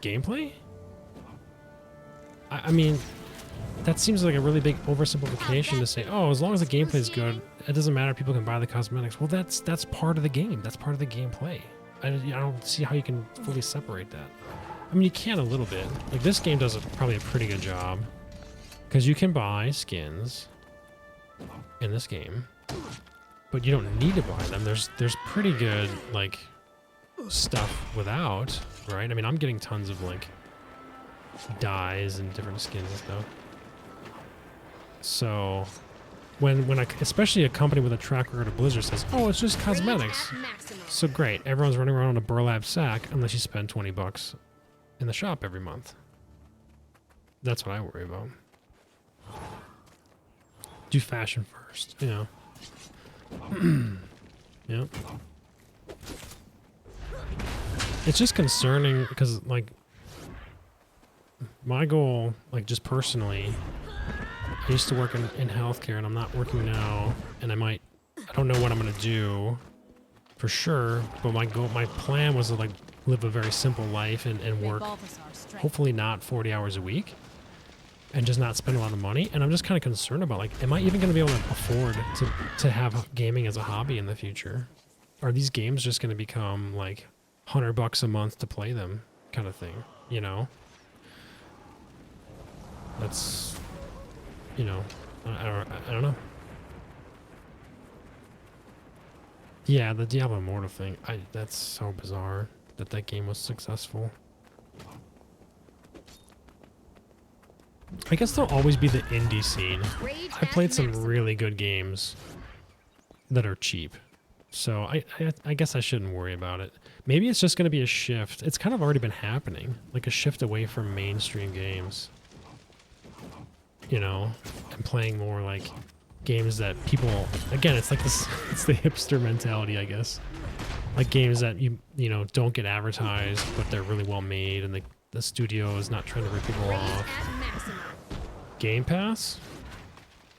Gameplay? I mean, that seems like a really big oversimplification to say, oh, as long as the gameplay is good, it doesn't matter. People can buy the cosmetics. Well, that's part of the game. That's part of the gameplay. I don't see how you can fully separate that. I mean, you can a little bit. Like, this game does probably a pretty good job. Because you can buy skins in this game. But you don't need to buy them. There's pretty good, like, stuff without, right? I mean, I'm getting tons of, like, dyes and different skins and stuff. So, when especially a company with a track record of Blizzard says, oh, it's just cosmetics. So great, everyone's running around in a burlap sack unless you spend 20 bucks in the shop every month. That's what I worry about. Do fashion first, you know. Yep. It's just concerning because, like, my goal, like, just personally, I used to work in healthcare and I'm not working now, and I don't know what I'm gonna do for sure, but my plan was to, like, live a very simple life and work hopefully not 40 hours a week and just not spend a lot of money. And I'm just kind of concerned about, like, am I even going to be able to afford to have gaming as a hobby in the future? Are these games just going to become like $100 a month to play them kind of thing, you know? That's, you know, I don't know. Yeah, the Diablo Immortal thing, that's so bizarre that game was successful. I guess there'll always be the indie scene. I played some really good games that are cheap, so I guess I shouldn't worry about it. Maybe it's just going to be a shift. It's kind of already been happening, like a shift away from mainstream games. You know, and playing more like games that people, again, it's like this, it's the hipster mentality, I guess. Like games that you know don't get advertised, but they're really well made, and the studio is not trying to rip people off. Game Pass?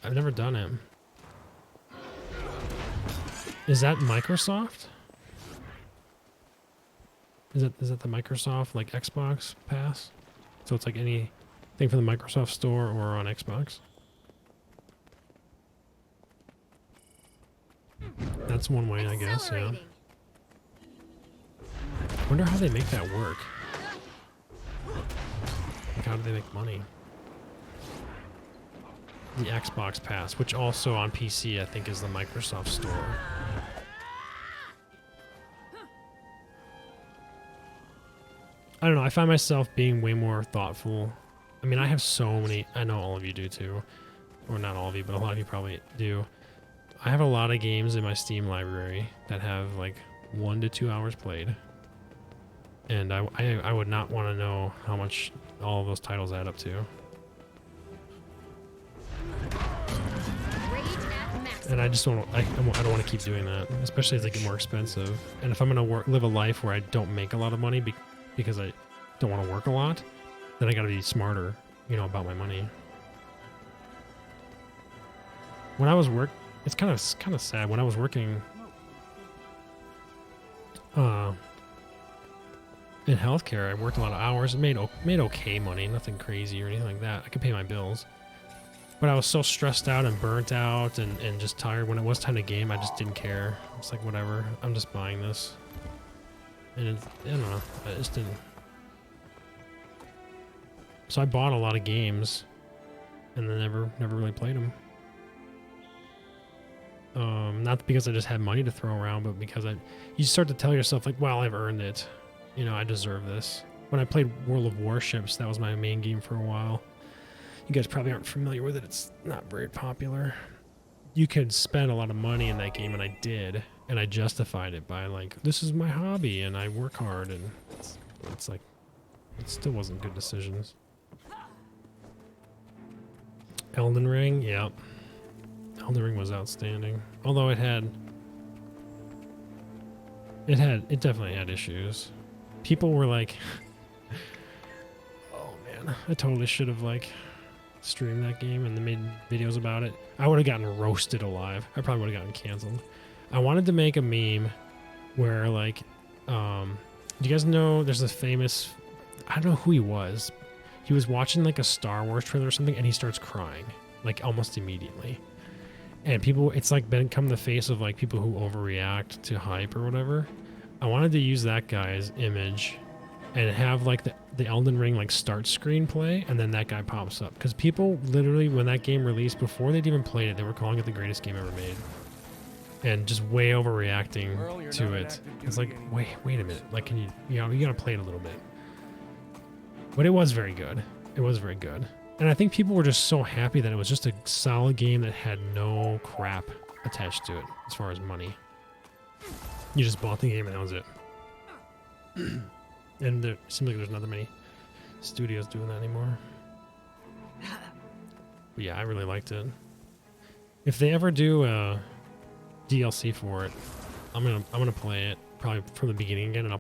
I've never done it. Is that Microsoft? Is that the Microsoft, like, Xbox Pass? So it's like anything from the Microsoft Store or on Xbox? That's one way, I guess, yeah. Wonder how they make that work. Like, how do they make money? The Xbox Pass, which also on PC I think is the Microsoft Store. I don't know, I find myself being way more thoughtful. I mean, I have so many, I know all of you do too. Or not all of you, but a lot of you probably do. I have a lot of games in my Steam library that have like 1 to 2 hours played. And I would not want to know how much all of those titles add up to. And I just don't. I don't want to keep doing that, especially as they get more expensive. And if I'm gonna live a life where I don't make a lot of money because I don't want to work a lot, then I got to be smarter, you know, about my money. When I was it's kind of sad. When I was working, in healthcare, I worked a lot of hours and made okay money, nothing crazy or anything like that. I could pay my bills. But I was so stressed out and burnt out and just tired. When it was time to game, I just didn't care. It's like, whatever, I'm just buying this. And I don't know, I just didn't. So I bought a lot of games and then never really played them. Not because I just had money to throw around, but because you start to tell yourself, like, well, I've earned it. You know, I deserve this. When I played World of Warships, that was my main game for a while. You guys probably aren't familiar with it. It's not very popular. You could spend a lot of money in that game, and I did. And I justified it by, like, this is my hobby, and I work hard, and it's like, it still wasn't good decisions. Elden Ring, yep. Elden Ring was outstanding. Although it definitely had issues. People were like, oh man, I totally should have, like, streamed that game and then made videos about it. I would have gotten roasted alive. I probably would have gotten canceled. I wanted to make a meme where, like, do you guys know there's this famous, I don't know who he was. He was watching like a Star Wars trailer or something, and he starts crying like almost immediately. And people, it's like become the face of like people who overreact to hype or whatever. I wanted to use that guy's image and have like the Elden Ring like start screen play, and then that guy pops up. Because people literally, when that game released, before they'd even played it, they were calling it the greatest game ever made. And just way overreacting to it. It's like, wait a minute. Like, can you gotta play it a little bit. But it was very good. It was very good. And I think people were just so happy that it was just a solid game that had no crap attached to it as far as money. You just bought the game and that was it. And it seems like there's not that many studios doing that anymore. But yeah, I really liked it. If they ever do a DLC for it, I'm gonna play it probably from the beginning again, and I'll